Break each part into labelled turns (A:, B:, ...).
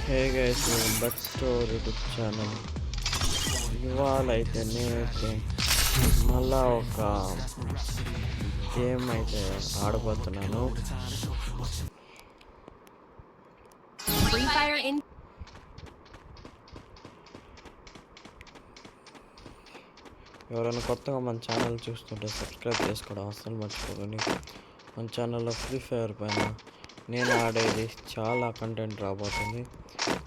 A: Hey guys, welcome back to our YouTube channel. ఇవాళ అయితే నేనైతే మళ్ళా ఒక గేమ్ అయితే ఆడబోతున్నాను. ఎవరైనా కొత్తగా మన ఛానల్ చూస్తుంటే సబ్స్క్రైబ్ చేసుకోవడం అస్సలు మర్చిపోకండి. మన ఛానల్లో ఫ్రీ ఫైర్ పైన నేను ఆడేది చాలా కంటెంట్ రాబోతుంది.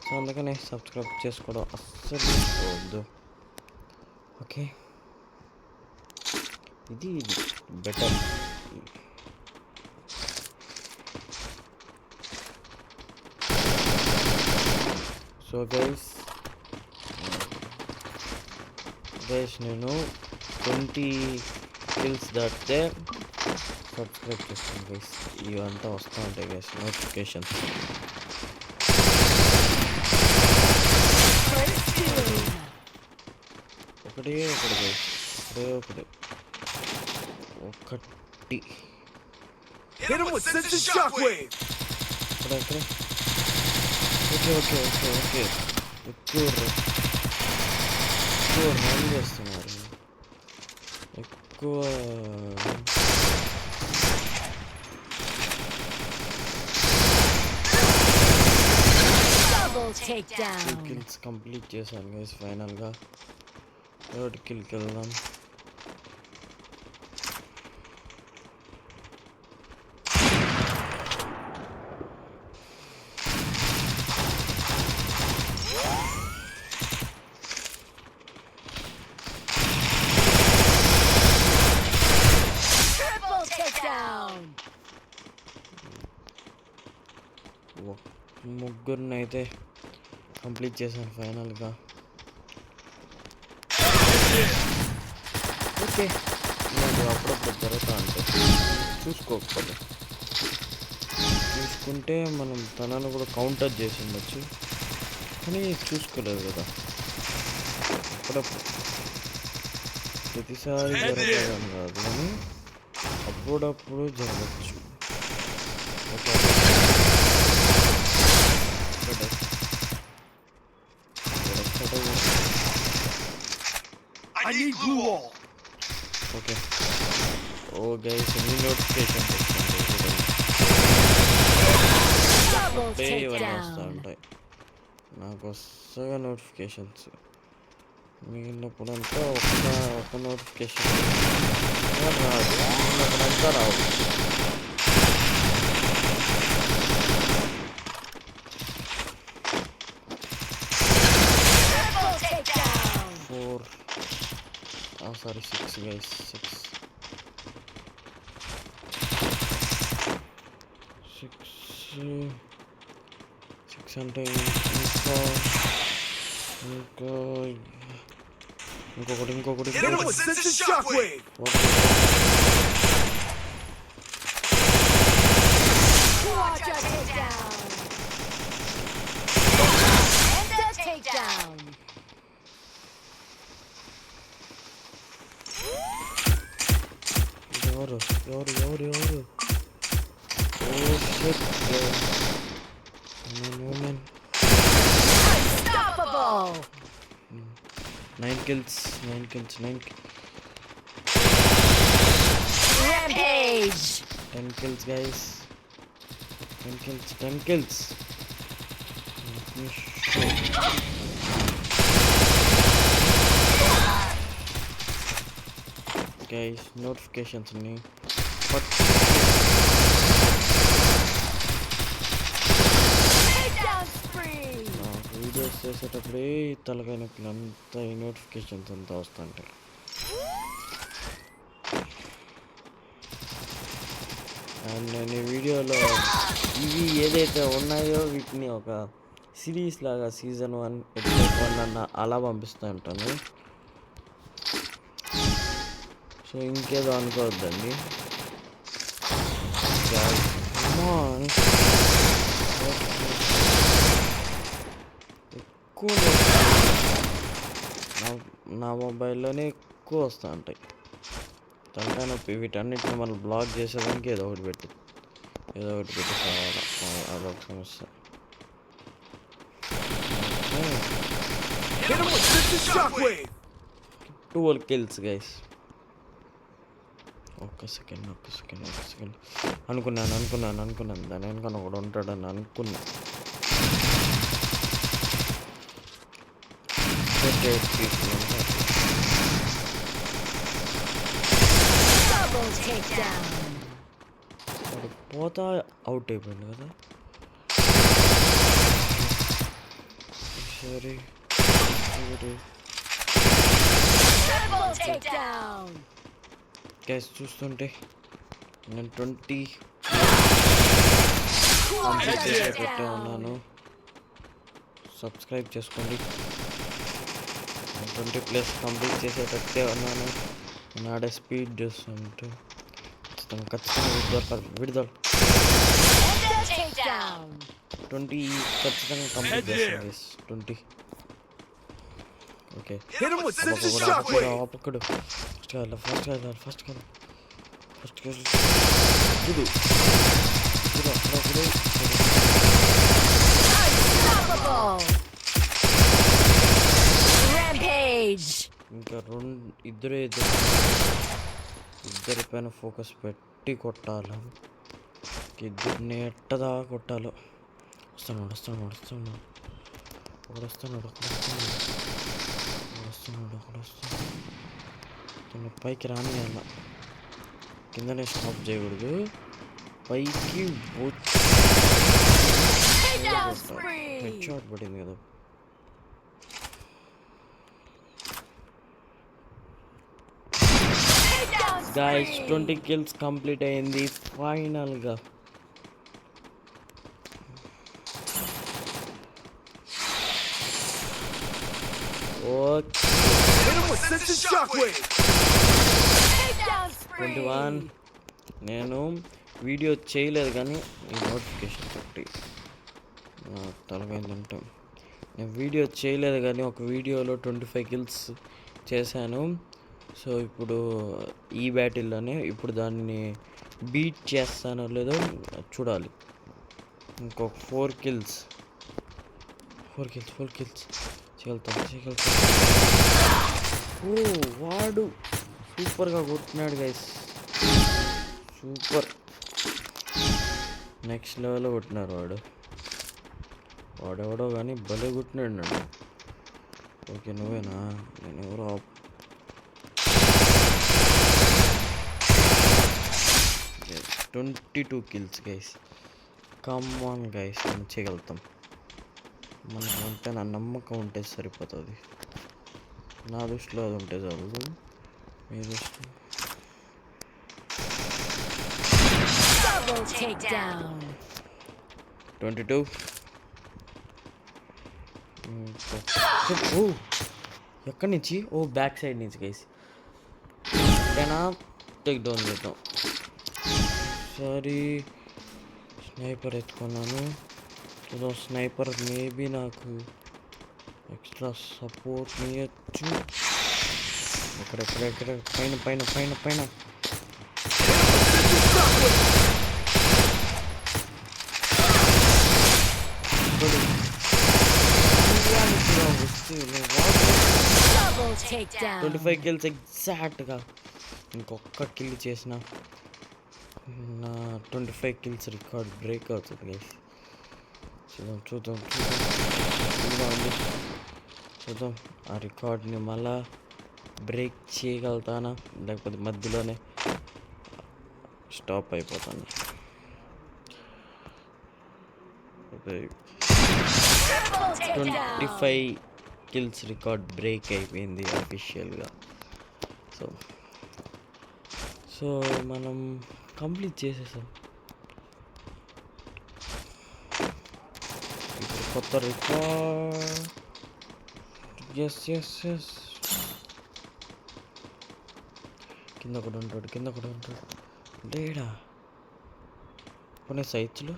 A: సో అందుకని సబ్స్క్రైబ్ చేసుకోవడం అస్సలు మర్చిపోవద్దు. ఓకే, ఇది బెటర్. సో గైస్ నేను 20 కిల్స్ దాటితే సబ్స్క్రైబ్ చేసుకోండి గైస్. ఇవంతా వస్తూ ఉంటాయి గైస్ నోటిఫికేషన్స్. ఒకటి గైస్, ఒకటి ఓకే ఎక్కువ హ్యాండ్ చేస్తున్నారు. ఎక్కువ కిల్స్ కంప్లీట్ చేశాను గైస్. ఫైనల్గా థర్డ్ కిల్కి వెళ్దాం. ముగ్గురిని అయితే కంప్లీట్ చేశాను ఫైనల్గా. ఓకే, నాకు అప్పుడప్పుడు జరుగుతూ ఉంటాయి, చూసుకోకపోతే. చూసుకుంటే మనం తనను కూడా కౌంటర్ చేసి ఉండొచ్చు, కానీ చూసుకోలేదు కదా. అప్పుడప్పుడు ప్రతిసారి జరగదని కాదు, కానీ అప్పుడప్పుడు జరగచ్చు. ఓకే, ఓ గైస్, ఎన్ని నోటిఫికేషన్స్ ఇవన్నీ వస్తూ ఉంటాయి. నాకు వస్తాయి నోటిఫికేషన్స్. మిగిలినప్పుడంతా ఒక నోటిఫికేషన్ రాదు, మిగిలినప్పుడంతా రావు. సారీ 6 గైస్, 6 అంటే ఇంకొకటి ఎవరు 9 kills. Rampage. 10 kills guys, 10 kills. Guys, notifications ni but videos చేసేటప్పుడే తలకాయ నొప్పులు అంతా ఈ నోటిఫికేషన్స్ అంతా వస్తుంటాయి. అండ్ నేను ఈ వీడియోలో ఇవి ఏదైతే ఉన్నాయో వీటిని ఒక సిరీస్ లాగా సీజన్ 1 ఎపిసోడ్ 1 అన్న అలా పంపిస్తూ ఉంటాను. సో ఇంకేదో అనుకోవద్దండి. ఎక్కువ నా మొబైల్లోనే ఎక్కువ వస్తూ ఉంటాయి తలకాయ నొప్పి. వీటన్నిటిని మనం బ్లాక్ చేసేదానికి ఏదో ఒకటి పెట్టి కావాలా, అదొక సమస్య.
B: Hit him with Sister Shockwave.
A: 12 kills guys. ఒక్క సెకండ్ అనుకున్నాను దాని వెనకన ఒకడు ఉంటాడని అనుకున్నా. పోతా అవుట్ అయిపోయింది కదా. సరే గైస్ చూస్తుంటే నేను 20 కంప్లీట్ చేసే పెట్టే ఉన్నాను. సబ్స్క్రైబ్ చేసుకోండి. 20+ కంప్లీట్ చేసేటట్టే ఉన్నాను. నేను ఆడే స్పీడ్ చూస్తుంటే ఖచ్చితంగా విడుదల 20 ఖచ్చితంగా కంప్లీట్ చేస్తాను. 20 ఓకే. పక్కడు ఫస్ట్ ఇంకా ఇద్దరి పైన ఫోకస్ పెట్టి కొట్టాలి. ఇద్దరిని ఎట్టదా కొట్టాలో. వస్తున్నాడు పైకి రాని అన్న కిందనే స్టాప్ చేయకూడదు. పైకి హెడ్ షాట్ పడింది కదా. గైస్ 20 kills కంప్లీట్ అయింది ఫైనల్గా. ఓకే 21. నేను వీడియో చేయలేదు కానీ ఈ నోటిఫికేషన్ పెట్టి తలపోయిందంటే నేను వీడియో చేయలేదు కానీ ఒక వీడియోలో 25 kills చేశాను. సో ఇప్పుడు ఈ బ్యాటిల్లోనే ఇప్పుడు దాన్ని బీట్ చేస్తానో లేదో చూడాలి. ఇంకొక 4 kills చేయగలుగుతాను. ఓ వాడు సూపర్గా కొట్టినాడు గైస్. సూపర్ నెక్స్ట్ లెవెల్లో కొట్టినారు. వాడెవడో కానీ భలే కొట్టినాడు నన్ను. ఓకే నువ్వేనా? నేను ఎవరో 22 kills guys. Come on guys, మనం చేయగలుగుతాం. మనకంటే నా నమ్మకం ఉంటే సరిపోతుంది. నా దృష్టిలో అది ఉంటే చాలు. మీ దృష్టిలో 22. ఎక్కడి నుంచి? బ్యాక్ సైడ్ నుంచి గైస్. ఓకేనా? టేక్ డౌన్ చేద్దాం. సరే స్నైపర్ ఎత్తుకున్నాను. స్నైపర్ మేబీ నాకు ఎక్స్ట్రా సపోర్ట్ ఇవ్వచ్చు. ఎక్కడ పైన వస్తే 25 kills ఎగ్జాక్ట్గా. ఇంకొక కిల్ చేసిన నా 25 kills రికార్డ్ బ్రేక్ అవుతుంది గైస్. చూద్దాం ఆ రికార్డ్ని మళ్ళా బ్రేక్ చేయగలుగుతానా లేకపోతే మధ్యలోనే స్టాప్ అయిపోతాను. 25 kills రికార్డ్ బ్రేక్ అయిపోయింది అఫీషియల్గా. సో మనం కంప్లీట్ చేసేసాం. ఇప్పుడు కొత్త రికార్డ్. ఎస్ కింద కూడా ఉంటాడు లేడా కొన్ని సైట్స్లో.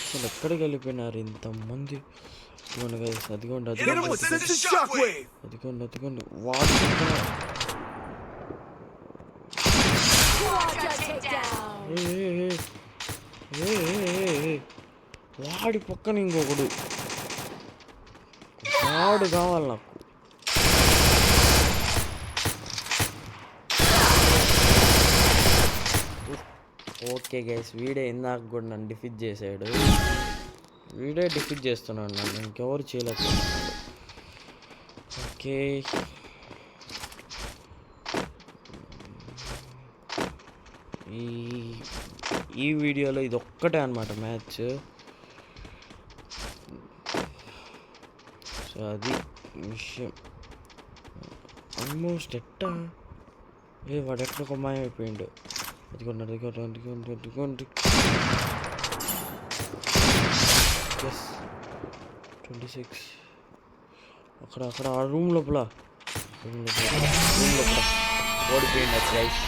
A: అసలు ఎక్కడికి వెళ్ళిపోయినారు ఇంతమంది? అదిగోండి వాడు వాడి పక్కన ఇంకొకడు. ఆడు కావాలి నాకు. ఓకే గైస్, వీడే ఇందాక కూడా నన్ను డిఫీట్ చేశాడు. వీడే డిఫీట్ చేస్తున్నాడు నన్ను, ఇంకెవరు చేయలేకపోతున్నాడు. ఓకే, ఈ వీడియోలో ఇది ఒక్కటే అనమాట మ్యాచ్. సో అది విషయం. ఆల్మోస్ట్ ఎట్టా వాడు ఎట్లా ఒక మాయమైపోయిండు. అదిగోండి 26. అక్కడ ఆ రూమ్ లోపల ఓడిపోయింది గైస్.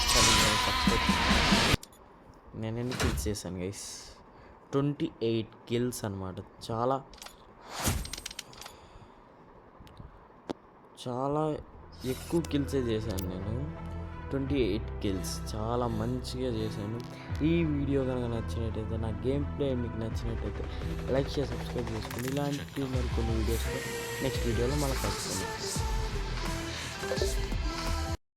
A: నేను ఎన్ని కిల్స్ చేశాను గైస్? 28 కిల్స్ అనమాట. చాలా ఎక్కువ కిల్సే చేశాను నేను. 28 కిల్స్ చాలా మంచిగా చేశాను. ఈ వీడియో కనుక నచ్చినట్టయితే, నా గేమ్ ప్లే మీకు నచ్చినట్టయితే లైక్ చేసి సబ్స్క్రైబ్ చేసుకోండి. ఇలాంటి మరి కొన్ని వీడియోస్ నెక్స్ట్ వీడియోలో మళ్ళీ కలుసుకుందాం.